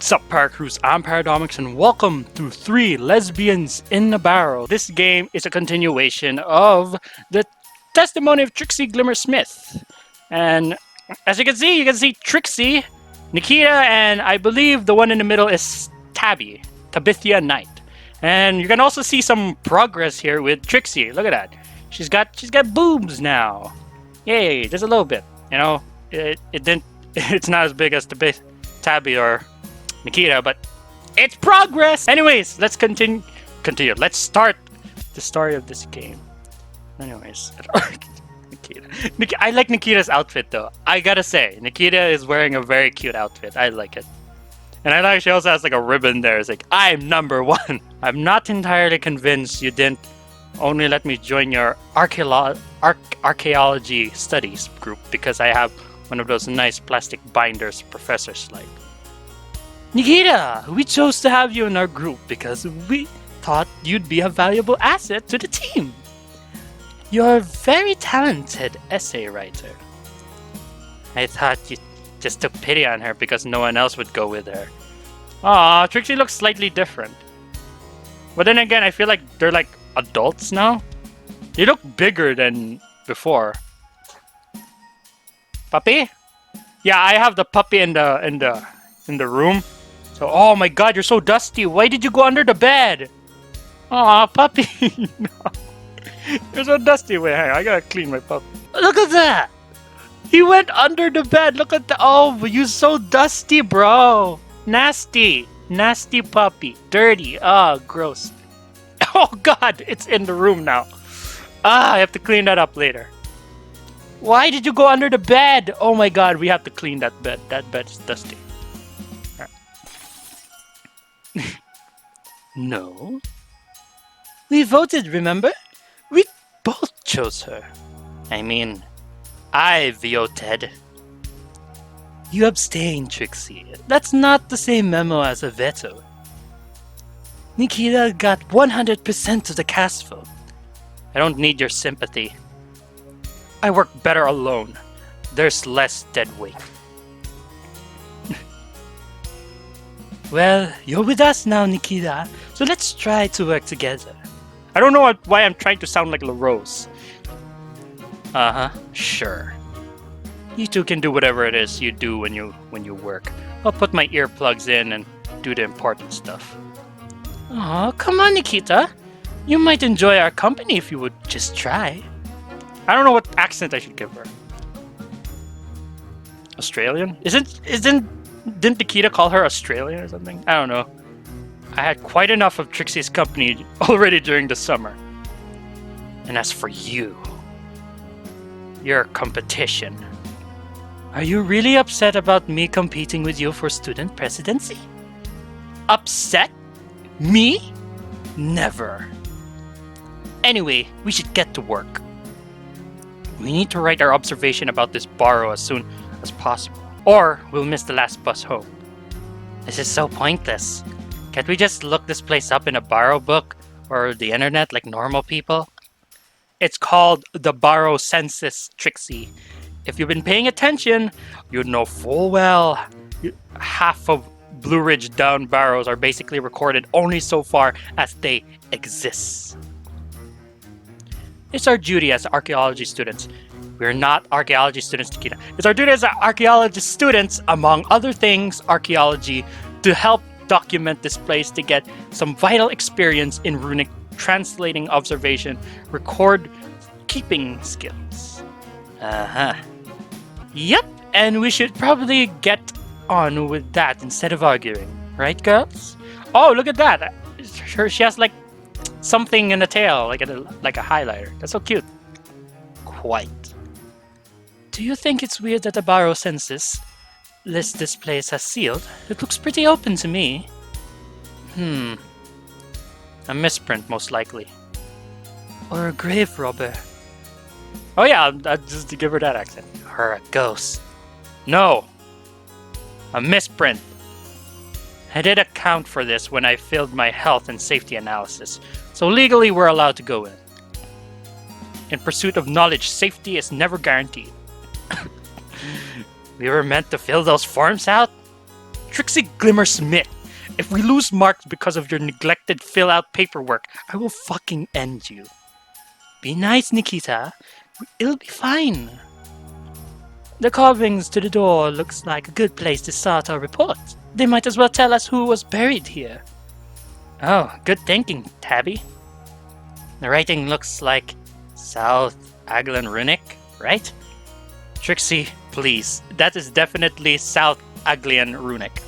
Sup Paracrews, I'm Paradomics and welcome to 3 Lesbians in the Barrow. This game is a continuation of the testimony of Trixie Glimmersmith. And as you can see Trixie, Nikita, and I believe the one in the middle is Tabitha Knight. And you can also see some progress here with Trixie. Look at that. She's got boobs now. Yay, just a little bit. You know, it's not as big as Tabby or Nikita, but it's progress! Anyways, let's continue. Let's start the story of this game. Anyways, Nikita. I like Nikita's outfit though. I gotta say, Nikita is wearing a very cute outfit. I like it. And I like she also has like a ribbon there. It's like, I'm number 1. I'm not entirely convinced you didn't only let me join your archaeology studies group because I have one of those nice plastic binders professors like. Nikita, we chose to have you in our group because we thought you'd be a valuable asset to the team. You're a very talented essay writer. I thought you just took pity on her because no one else would go with her. Aw, Trixie looks slightly different. But then again, I feel like they're like adults now. They look bigger than before. Puppy? Yeah, I have the puppy in the room. So, oh my god, you're so dusty. Why did you go under the bed? Aw, puppy. No. You're so dusty. Wait, hang on, I gotta clean my puppy. Look at that. He went under the bed. Look at the. Oh, you're so dusty, bro. Nasty. Nasty puppy. Dirty. Ah, gross. Oh god, it's in the room now. I have to clean that up later. Why did you go under the bed? Oh my god, we have to clean that bed. That bed is dusty. No. We voted, remember? We both chose her. I mean, I voted. You abstained, Trixie. That's not the same memo as a veto. Nikita got 100% of the cast vote. I don't need your sympathy. I work better alone. There's less dead weight. Well, you're with us now, Nikita, so let's try to work together. I don't know why I'm trying to sound like LaRose. Sure. You two can do whatever it is you do when you work. I'll put my earplugs in and do the important stuff. Aw, come on, Nikita. You might enjoy our company if you would just try. I don't know what accent I should give her. Australian? Didn't Nikita call her Australian or something? I don't know. I had quite enough of Trixie's company already during the summer. And as for you, your competition. Are you really upset about me competing with you for student presidency? Upset? Me? Never. Anyway, we should get to work. We need to write our observation about this Barrow as soon as possible, or we'll miss the last bus home. This is so pointless. Can't we just look this place up in a Barrow book or the internet like normal people? It's called the Barrow Census, Trixie. If you've been paying attention, you'd know full well half of Blue Ridge Down Barrows are basically recorded only so far as they exist. It's our duty as archaeology students. We're not archaeology students, Nikita. It's our duty as archaeology students, among other things, archaeology, to help document this place to get some vital experience in runic translating, observation, record keeping skills. Yep, and we should probably get on with that instead of arguing. Right, girls? Oh, look at that. She has like something in the tail, like a highlighter. That's so cute. Quite. Do you think it's weird that the Barrow Census list this place as sealed? It looks pretty open to me. A misprint, most likely. Or a grave robber. Oh yeah, I'll just give her that accent. Or a ghost. No. A misprint. I did account for this when I filled my health and safety analysis, so legally we're allowed to go in. In pursuit of knowledge, safety is never guaranteed. We were meant to fill those forms out? Trixie Glimmer Smith. If we lose marks because of your neglected fill-out paperwork, I will fucking end you. Be nice, Nikita. It'll be fine. The carvings to the door looks like a good place to start our report. They might as well tell us who was buried here. Oh, good thinking, Tabby. The writing looks like South Aglan Runic, right? Trixie, please. That is definitely South Aglian Runic.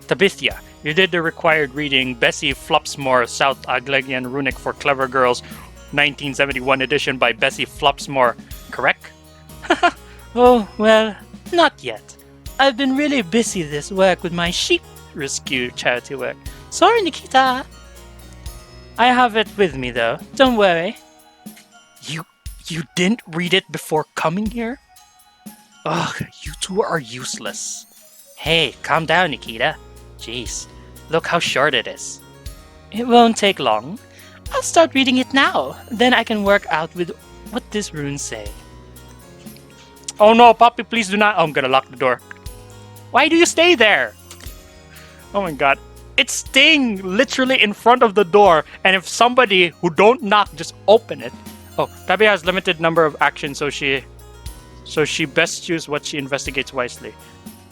Tabithia, you did the required reading Bessie Flopsmore South Aglian Runic for Clever Girls 1971 edition by Bessie Flopsmore, correct? Oh, well, not yet. I've been really busy this work with my sheep rescue charity work. Sorry, Nikita. I have it with me, though. Don't worry. You didn't read it before coming here? Ugh, you two are useless. Hey, calm down, Nikita. Jeez, look how short it is. It won't take long. I'll start reading it now. Then I can work out with what this runes say. Oh no, Poppy, please do not. Oh, I'm gonna lock the door. Why do you stay there? Oh my god. It's staying literally in front of the door, and if somebody who don't knock just open it. Oh, Tabby has limited number of actions, so she best choose what she investigates wisely.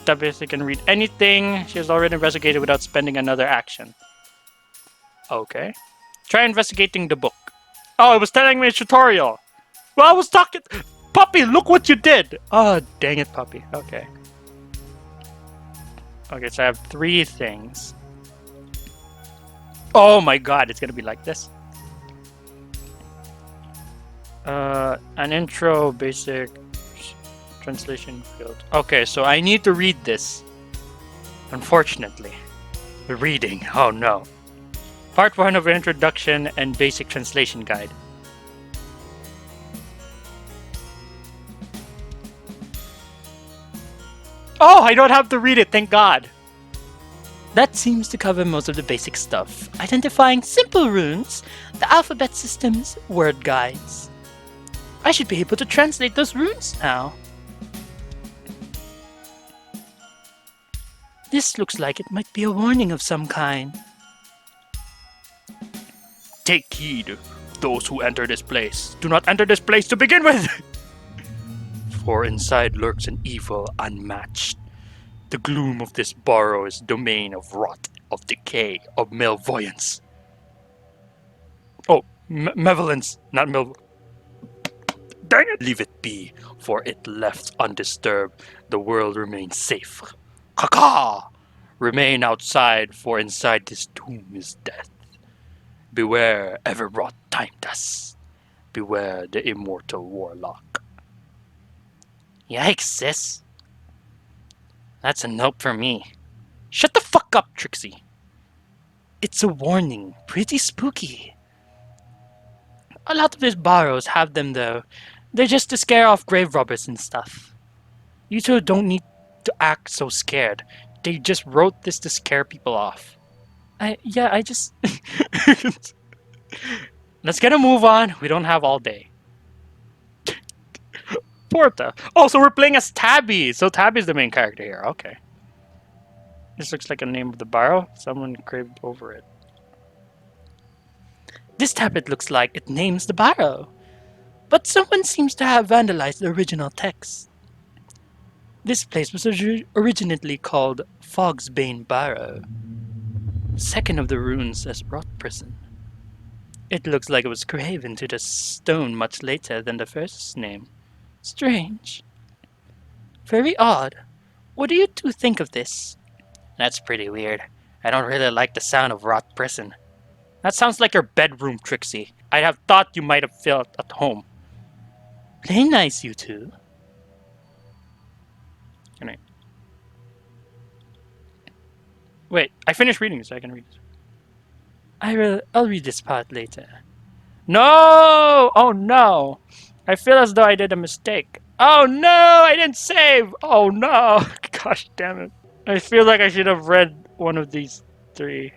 Tabby can read anything she has already investigated without spending another action. Okay. Try investigating the book. Oh, it was telling me a tutorial. Well, I was talking... Puppy, look what you did! Oh, dang it, Puppy. Okay. Okay, so I have 3 things. Oh my god, it's gonna be like this. An intro, basic translation field. Okay, so I need to read this. Unfortunately. The reading. Oh no. Part 1 of Introduction and Basic Translation Guide. Oh, I don't have to read it, thank God. That seems to cover most of the basic stuff. Identifying simple runes, the alphabet system's word guides. I should be able to translate those runes now. This looks like it might be a warning of some kind. Take heed, those who enter this place. Do not enter this place to begin with! For inside lurks an evil unmatched. The gloom of this Barrow is domain of rot, of decay, of malvoyance. Oh, malevolence, not mal... Dang it! Leave it be, for it left undisturbed, the world remains safe. Caca! Remain outside, for inside this tomb is death. Beware ever wrought time dust. Beware the immortal warlock. Yikes, sis. That's a nope for me. Shut the fuck up, Trixie. It's a warning. Pretty spooky. A lot of these Barrows have them, though. They're just to scare off grave robbers and stuff. You two don't need to act so scared. They just wrote this to scare people off. I just... Let's get a move on. We don't have all day. Porta. Oh, so we're playing as Tabby. So Tabby's the main character here. Okay. This looks like a name of the Barrow. Someone craved over it. This tablet looks like it names the Barrow. But someone seems to have vandalized the original text. This place was originally called Fogsbane Barrow. Second of the runes says Rot Prison. It looks like it was graven into the stone much later than the first name. Strange. Very odd. What do you two think of this? That's pretty weird. I don't really like the sound of Rot Prison. That sounds like your bedroom, Trixie. I'd have thought you might have felt at home. Play nice, you two. Can I... Wait, I finished reading so I can read this. I'll read this part later. No! Oh no! I feel as though I did a mistake. Oh no! I didn't save! Oh no! Gosh damn it. I feel like I should have read one of these 3.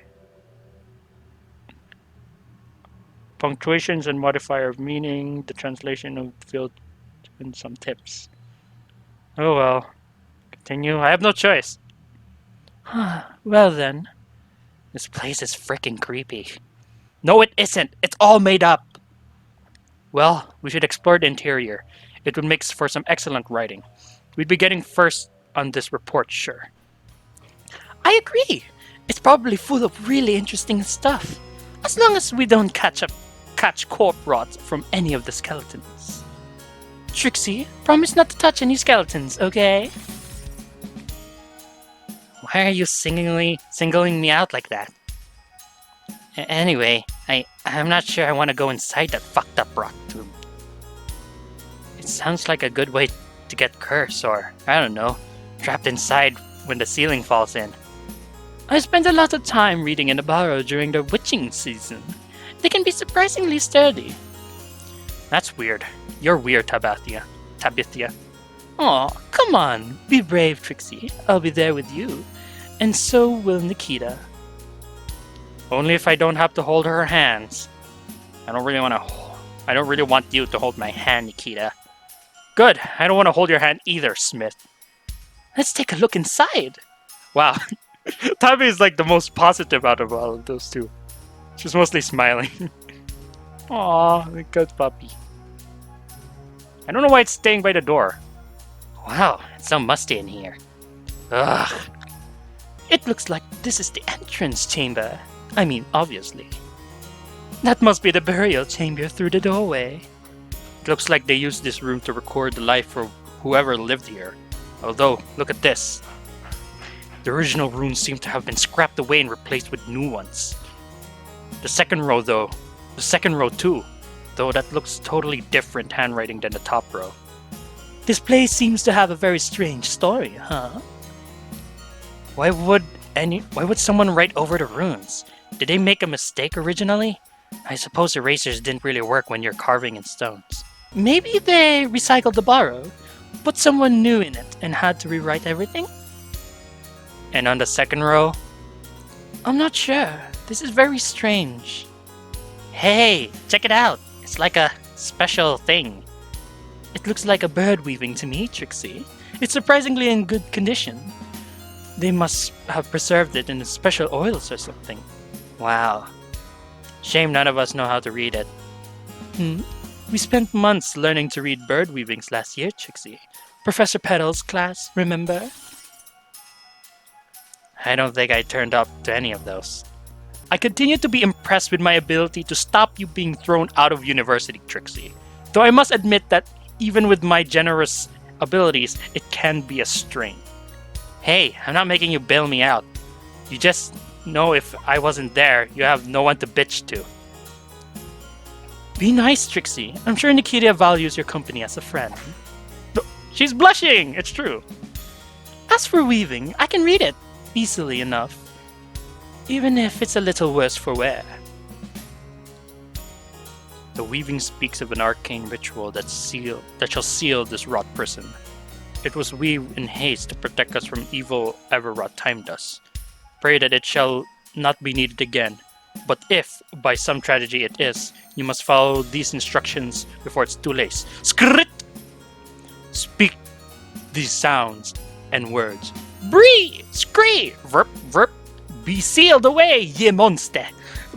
Punctuations and modifier of meaning, the translation of field, and some tips. Oh well. Continue. I have no choice. Well then, this place is freaking creepy. No, it isn't. It's all made up. Well, we should explore the interior. It would make for some excellent writing. We'd be getting first on this report, sure. I agree. It's probably full of really interesting stuff. As long as we don't catch corp rot from any of the skeletons. Trixie, promise not to touch any skeletons, okay? Why are you singling me out like that? Anyway, I'm not sure I want to go inside that fucked up rock tomb. It sounds like a good way to get cursed or, I don't know, trapped inside when the ceiling falls in. I spent a lot of time reading in the Barrow during the witching season. They can be surprisingly sturdy. That's weird. You're weird, Tabithia. Aw, come on. Be brave, Trixie. I'll be there with you. And so will Nikita. Only if I don't have to hold her hands. I don't really want you to hold my hand, Nikita. Good. I don't want to hold your hand either, Smith. Let's take a look inside. Wow. Tabby is like the most positive out of all of those two. She's mostly smiling. Aw, good puppy. I don't know why it's staying by the door. Wow, it's so musty in here. Ugh. It looks like this is the entrance chamber. I mean, obviously. That must be the burial chamber through the doorway. It looks like they used this room to record the life of whoever lived here. Although, look at this. The original runes seem to have been scrapped away and replaced with new ones. The second row too, though that looks totally different handwriting than the top row. This place seems to have a very strange story, huh? Why would someone write over the runes? Did they make a mistake originally? I suppose erasers didn't really work when you're carving in stones. Maybe they recycled the Barrow, put someone new in it, and had to rewrite everything? And on the second row? I'm not sure. This is very strange. Hey, check it out. It's like a special thing. It looks like a bird weaving to me, Trixie. It's surprisingly in good condition. They must have preserved it in special oils or something. Wow. Shame none of us know how to read it. We spent months learning to read bird weavings last year, Trixie. Professor Petal's class, remember? I don't think I turned up to any of those. I continue to be impressed with my ability to stop you being thrown out of university, Trixie. Though I must admit that even with my generous abilities, it can be a strain. Hey, I'm not making you bail me out. You just know if I wasn't there, you have no one to bitch to. Be nice, Trixie. I'm sure Nikita values your company as a friend. She's blushing! It's true. As for weaving, I can read it easily enough. Even if it's a little worse for wear. The weaving speaks of an arcane ritual that shall seal this wrought prison. It was weaved in haste to protect us from evil ever-wrought time dust. Pray that it shall not be needed again. But if, by some tragedy it is, you must follow these instructions before it's too late. Skrit! Speak these sounds and words. Bree! Scree! Verp! Verp! Be sealed away, ye monster!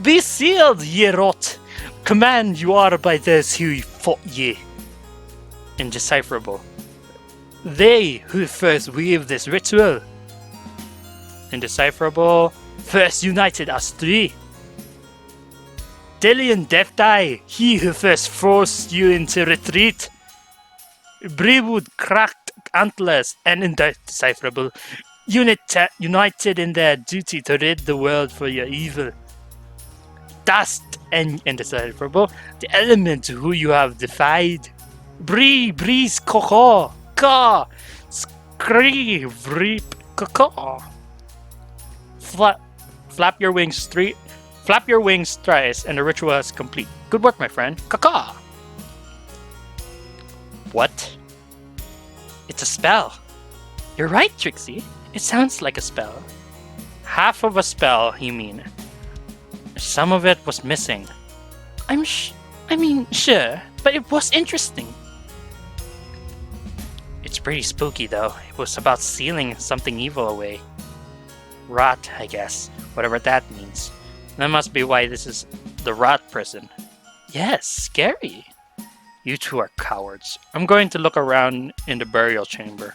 Be sealed, ye rot! Command you are by those who fought ye. Indecipherable. They who first weaved this ritual. Indecipherable. First united us three. Delian Death Die, he who first forced you into retreat. Brewood cracked antlers and indecipherable. United in their duty to rid the world for your evil. Dust and indecipherable, the element who you have defied. Breeze, coco, ka, scree, vreep, coco. Flap your wings thrice, and the ritual is complete. Good work, my friend. Caca. What? It's a spell. You're right, Trixie. It sounds like a spell. Half of a spell, you mean? Some of it was missing. Sure, but it was interesting. It's pretty spooky, though. It was about sealing something evil away. Rot, I guess. Whatever that means. That must be why this is the rot prison. Yes, scary. You two are cowards. I'm going to look around in the burial chamber.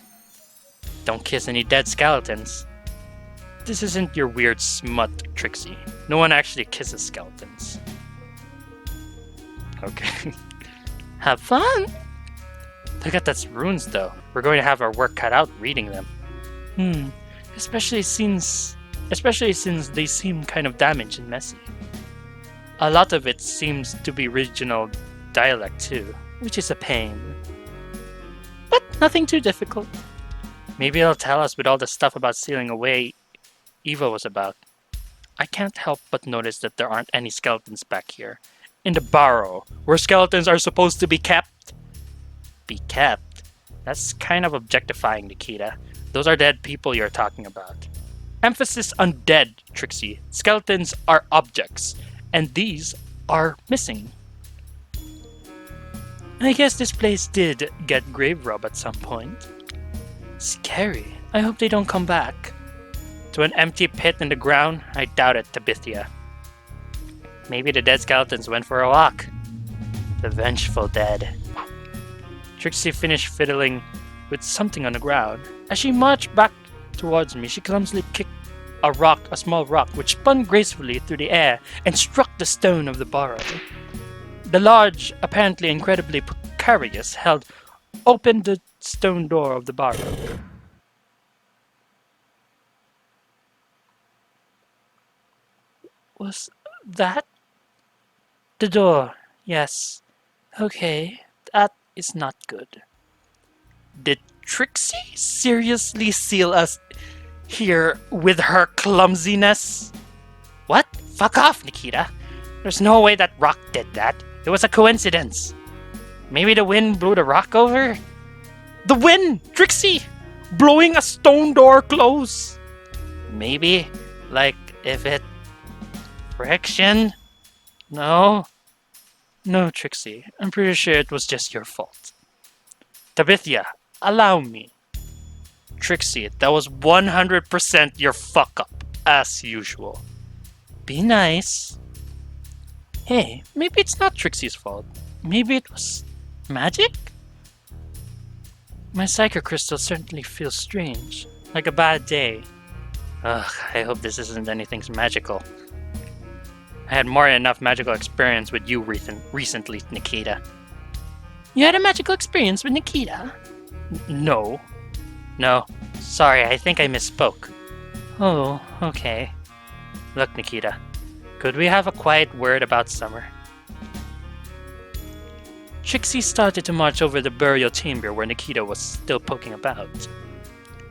Don't kiss any dead skeletons. This isn't your weird smut, Trixie. No one actually kisses skeletons. Okay. Have fun! Look at those runes, though. We're going to have our work cut out reading them. Especially since they seem kind of damaged and messy. A lot of it seems to be regional dialect too, which is a pain. But nothing too difficult. Maybe it'll tell us what all the stuff about sealing away Eva was about. I can't help but notice that there aren't any skeletons back here. In the Barrow, where skeletons are supposed to be kept. Be kept? That's kind of objectifying, Nikita. Those are dead people you're talking about. Emphasis on dead, Trixie. Skeletons are objects, and these are missing. I guess this place did get grave robbed at some point. Scary. I hope they don't come back. To an empty pit in the ground? I doubt it, Tabithia. Maybe the dead skeletons went for a walk. The vengeful dead. Trixie finished fiddling with something on the ground. As she marched back towards me, she clumsily kicked a small rock, which spun gracefully through the air and struck the stone of the Barrow. The large, apparently incredibly precarious, held open the stone door of the Barrow. Was that the door? Yes. Okay, that is not good. Did Trixie seriously seal us here with her clumsiness? What? Fuck off, Nikita. There's no way that rock did that. It was a coincidence. Maybe the wind blew the rock over? The wind! Trixie! Blowing a stone door close! Maybe, like, if it... friction? No? No, Trixie. I'm pretty sure it was just your fault. Tabithia, allow me. Trixie, that was 100% your fuck-up, as usual. Be nice. Hey, maybe it's not Trixie's fault. Maybe it was magic? My psycho crystal certainly feels strange, like a bad day. Ugh, I hope this isn't anything magical. I had more than enough magical experience with you recently, Nikita. You had a magical experience with Nikita? No. No. Sorry, I think I misspoke. Oh, okay. Look, Nikita. Could we have a quiet word about summer? Trixie started to march over the burial chamber where Nikita was still poking about.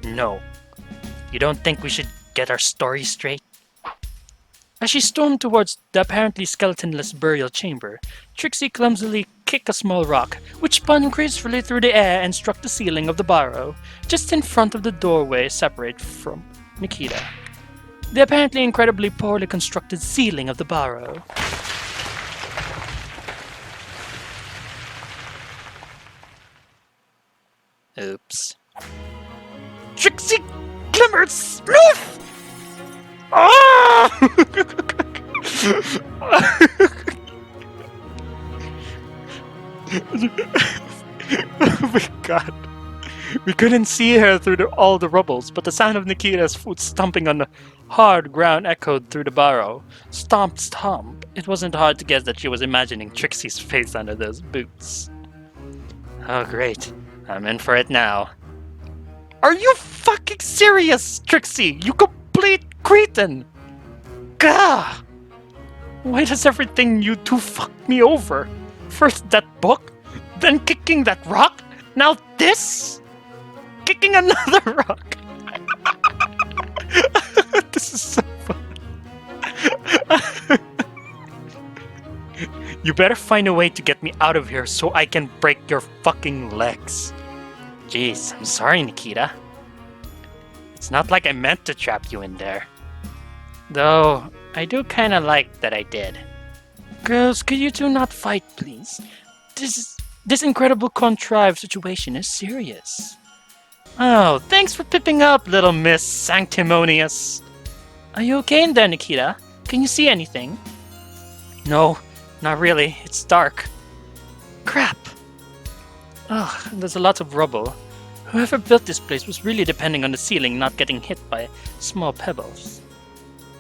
No. You don't think we should get our story straight? As she stormed towards the apparently skeletonless burial chamber, Trixie clumsily kicked a small rock, which spun gracefully through the air and struck the ceiling of the Barrow, just in front of the doorway separate from Nikita. The apparently incredibly poorly constructed ceiling of the Barrow. Oops. Trixie Glimmer Smith! Oh! Oh my god. We couldn't see her through all the rubbles, but the sound of Nikita's foot stomping on the hard ground echoed through the Barrow. Stomp, stomp. It wasn't hard to guess that she was imagining Trixie's face under those boots. Oh great. I'm in for it now. Are you fucking serious, Trixie? You complete cretin! Gah! Why does everything you do fuck me over? First that book, then kicking that rock, now this? Kicking another rock! This is so fun. You better find a way to get me out of here so I can break your fucking legs. Jeez, I'm sorry, Nikita. It's not like I meant to trap you in there. Though, I do kinda like that I did. Girls, could you two not fight, please? This incredible contrived situation is serious. Oh, thanks for pipping up, little Miss Sanctimonious. Are you okay in there, Nikita? Can you see anything? No, not really. It's dark. Crap. Ugh, there's a lot of rubble. Whoever built this place was really depending on the ceiling not getting hit by small pebbles.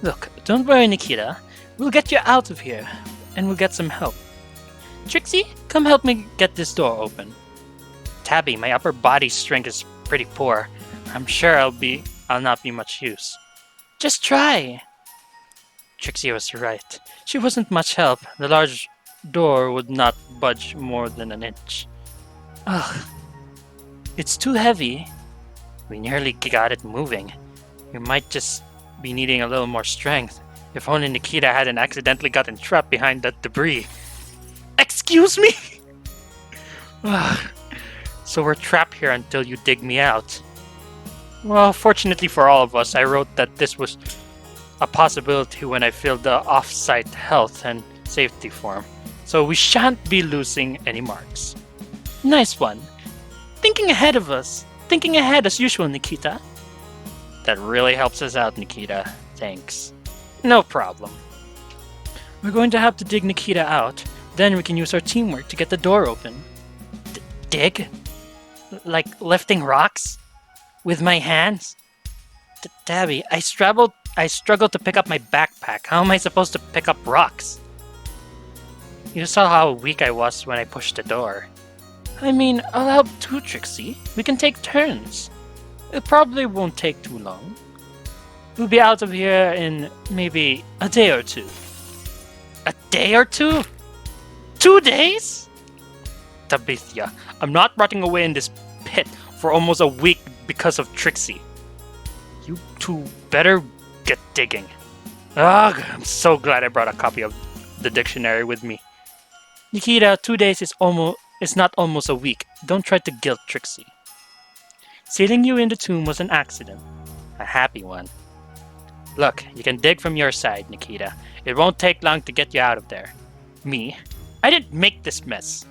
Look, don't worry, Nikita. We'll get you out of here, and we'll get some help. Trixie, come help me get this door open. Tabby, my upper body strength is pretty poor. I'm sure I'll not be much use. Just try. Trixie was right. She wasn't much help. The large door would not budge more than an inch. Ugh. It's too heavy. We nearly got it moving. You might just be needing a little more strength. If only Nikita hadn't accidentally gotten trapped behind that debris. Excuse me? Ugh. So we're trapped here until you dig me out. Well, fortunately for all of us, I wrote that this was a possibility when I filled the off-site health and safety form. So we shan't be losing any marks. Nice one. Thinking ahead of us. Thinking ahead as usual, Nikita. That really helps us out, Nikita. Thanks. No problem. We're going to have to dig Nikita out. Then we can use our teamwork to get the door open. Dig? Like lifting rocks? With my hands? Tabby, I struggled to pick up my backpack. How am I supposed to pick up rocks? You saw how weak I was when I pushed the door. I mean, I'll help too, Trixie. We can take turns. It probably won't take too long. We'll be out of here in maybe a day or two. A day or two? 2 days? Tabithia, I'm not rotting away in this pit for almost a week because of Trixie. You two better get digging. Ugh, I'm so glad I brought a copy of the dictionary with me. Nikita, 2 days is not almost a week. Don't try to guilt Trixie. Sealing you in the tomb was an accident. A happy one. Look, you can dig from your side, Nikita. It won't take long to get you out of there. Me? I didn't make this mess.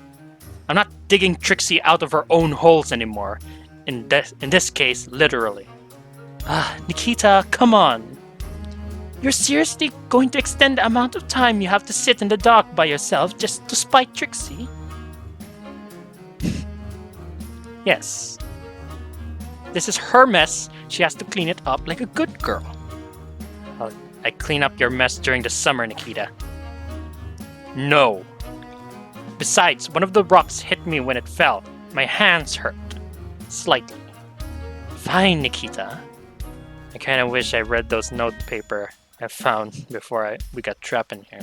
I'm not digging Trixie out of her own holes anymore. In this case, literally. Nikita, come on. You're seriously going to extend the amount of time you have to sit in the dark by yourself just to spite Trixie? Yes. This is her mess. She has to clean it up like a good girl. I clean up your mess during the summer, Nikita. No. Besides, one of the rocks hit me when it fell. My hands hurt. Slightly. Fine, Nikita. I kind of wish I read those note paper I found before we got trapped in here.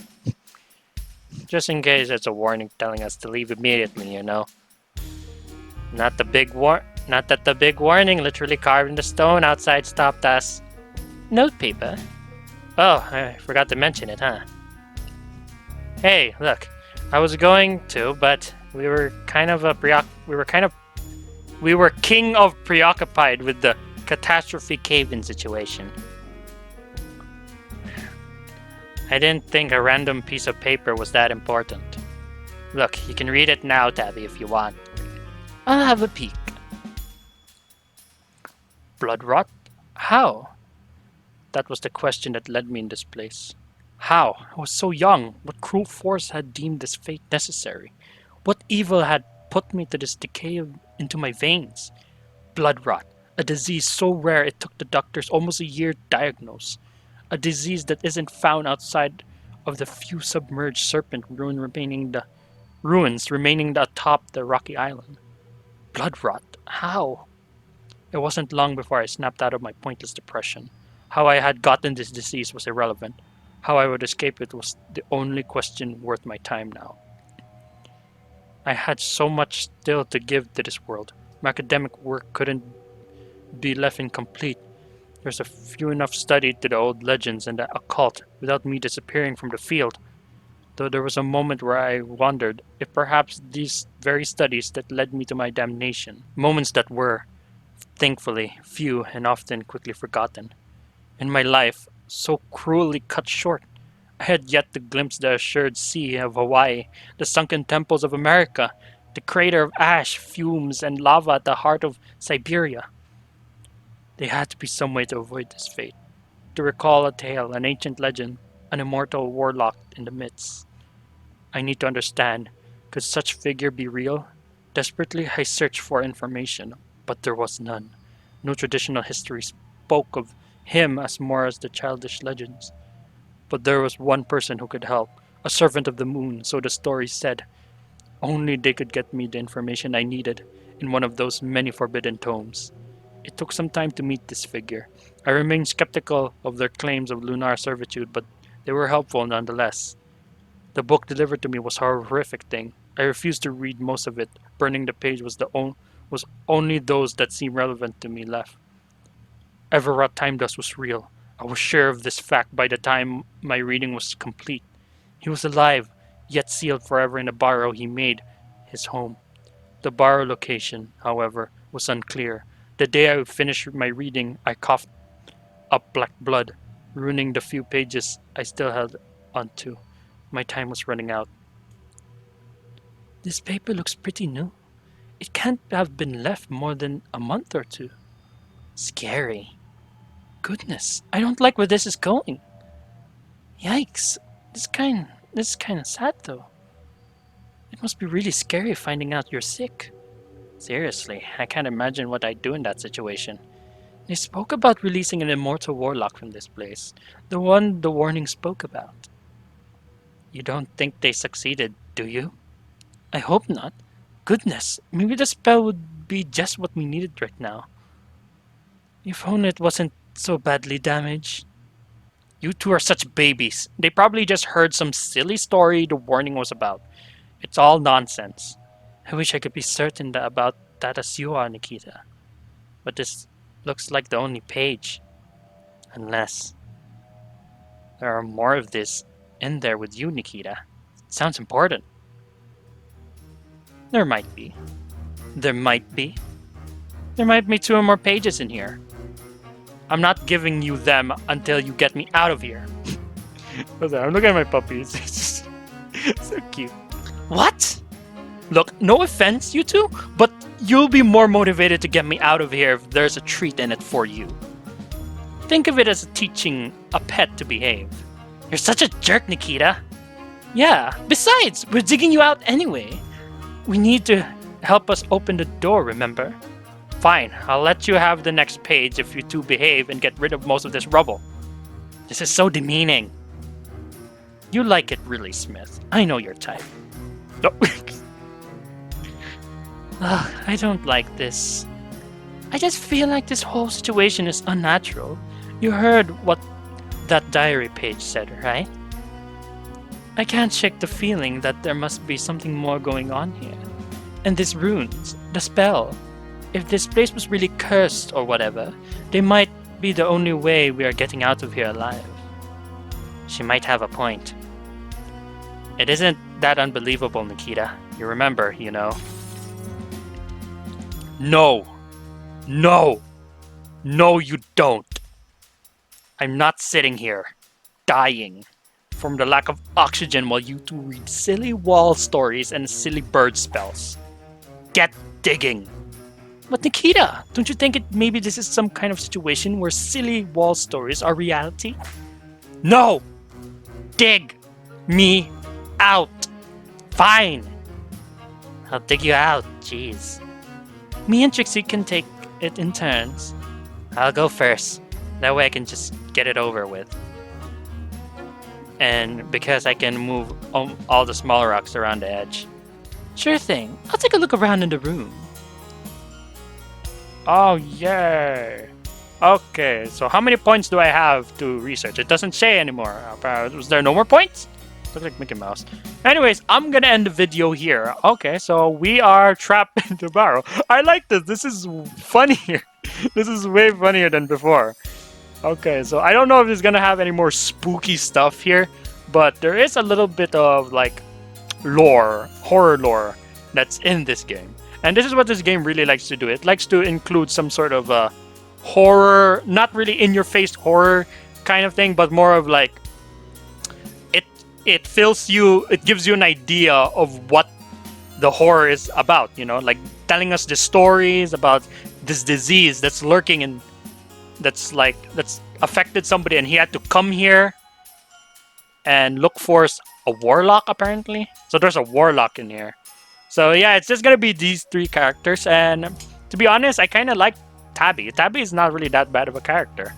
Just in case it's a warning telling us to leave immediately, you know. Not that the big warning literally carved in the stone outside stopped us. Note paper? Oh, I forgot to mention it, huh? Hey, look. I was going to, but we were king of preoccupied with the catastrophe cave-in situation. I didn't think a random piece of paper was that important. Look, you can read it now, Tabby, if you want. I'll have a peek. Blood rot? How? That was the question that led me in this place. How? I was so young. What cruel force had deemed this fate necessary? What evil had put me to this decay into my veins? Blood rot. A disease so rare it took the doctors almost a year to diagnose. A disease that isn't found outside of the few submerged serpent ruins remaining atop the rocky island. Blood rot. How? It wasn't long before I snapped out of my pointless depression. How I had gotten this disease was irrelevant. How I would escape it was the only question worth my time now. I had so much still to give to this world. My academic work couldn't be left incomplete. There's a few enough studied to the old legends and the occult without me disappearing from the field. Though there was a moment where I wondered if perhaps these very studies that led me to my damnation, moments that were, thankfully, few and often quickly forgotten. In my life, so cruelly cut short, I had yet to glimpse the assured sea of Hawaii, the sunken temples of America, the crater of ash, fumes, and lava at the heart of Siberia. There had to be some way to avoid this fate. to recall a tale, an ancient legend, an immortal warlock in the midst. I need to understand. Could such figure be real? Desperately, I searched for information, but there was none. No traditional history spoke of him as more as the childish legends. But there was one person who could help, a servant of the moon, so the story said. Only they could get me the information I needed in one of those many forbidden tomes. It took some time to meet this figure. I remained skeptical of their claims of lunar servitude, but they were helpful nonetheless. The book delivered to me was a horrific thing. I refused to read most of it. Burning the page was only those that seemed relevant to me left. Everett Time Dust was real. I was sure of this fact by the time my reading was complete. He was alive, yet sealed forever in the Barrow he made his home. The Barrow location, however, was unclear. The day I finished my reading, I coughed up black blood, ruining the few pages I still held onto. My time was running out. This paper looks pretty new. It can't have been left more than a month or two. Scary. Goodness, I don't like where this is going. Yikes. This is kind of sad though. It must be really scary finding out you're sick. Seriously, I can't imagine what I'd do in that situation. They spoke about releasing an immortal warlock from this place. The one the warning spoke about. You don't think they succeeded, do you? I hope not. Goodness, maybe the spell would be just what we needed right now. If only it wasn't so badly damaged. You two are such babies. They probably just heard some silly story the warning was about. It's all nonsense. I wish I could be certain about that as you are, Nikita. But this looks like the only page. Unless there are more of this in there with you, Nikita. It sounds important. There might be. There might be. There might be 2 or more pages in here. I'm not giving you them until you get me out of here. I'm looking at my puppies. It's just so cute. What? Look, no offense, you two, but you'll be more motivated to get me out of here if there's a treat in it for you. Think of it as teaching a pet to behave. You're such a jerk, Nikita. Yeah, besides, we're digging you out anyway. We need to help us open the door, remember? Fine, I'll let you have the next page if you two behave and get rid of most of this rubble. This is so demeaning. You like it really, Smith. I know your type. No. I don't like this. I just feel like this whole situation is unnatural. You heard what that diary page said, right? I can't shake the feeling that there must be something more going on here. And these runes, the spell. If this place was really cursed or whatever, they might be the only way we are getting out of here alive. She might have a point. It isn't that unbelievable, Nikita. You remember, you know. No! No! No, you don't! I'm not sitting here, dying, from the lack of oxygen while you two read silly wall stories and silly bird spells. Get digging! But Nikita, don't you think maybe this is some kind of situation where silly wall stories are reality? No! Dig me out! Fine! I'll dig you out, jeez. Me and Trixie can take it in turns. I'll go first. That way I can just get it over with. And because I can move all the smaller rocks around the edge. Sure thing. I'll take a look around in the room. Oh, yay! Okay, so how many points do I have to research? It doesn't say anymore. Was there no more points? Looks like Mickey Mouse. Anyways, I'm gonna end the video here. Okay, so we are trapped in the Barrow. I like this. This is funnier. This is way funnier than before. Okay, so I don't know if it's gonna have any more spooky stuff here, but there is a little bit of like lore, horror lore that's in this game. And this is what this game really likes to do. It likes to include some sort of horror, not really in-your-face horror kind of thing, but more of like it fills you, it gives you an idea of what the horror is about, you know, like telling us the stories about this disease that's lurking in, that's affected somebody, and he had to come here and look for a warlock, apparently. So there's a warlock in here. So yeah, it's just gonna be these 3 characters, and to be honest, I kind of like Tabby. Tabby is not really that bad of a character.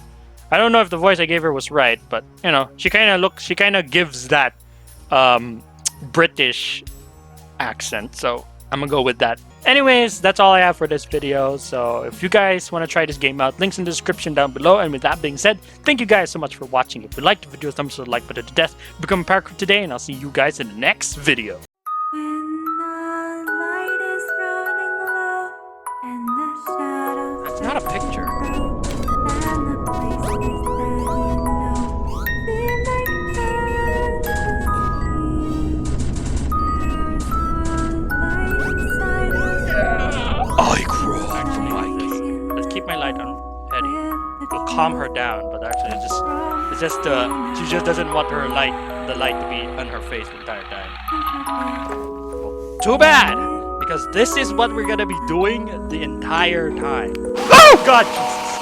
I don't know if the voice I gave her was right, but you know, she kind of gives that British accent, so I'm gonna go with that. Anyways, that's all I have for this video. So if you guys want to try this game out, links in the description down below. And with that being said, thank you guys so much for watching. If you liked the video, thumbs up the like button to death. Become a parkour today, and I'll see you guys in the next video. That's not a picture. Actually, like this. Let's keep my light on Eddie. It'll calm her down, but actually, she just doesn't want the light to be on her face the entire time. Well, too bad, because this is what we're gonna be doing the entire time. Oh God! Jesus.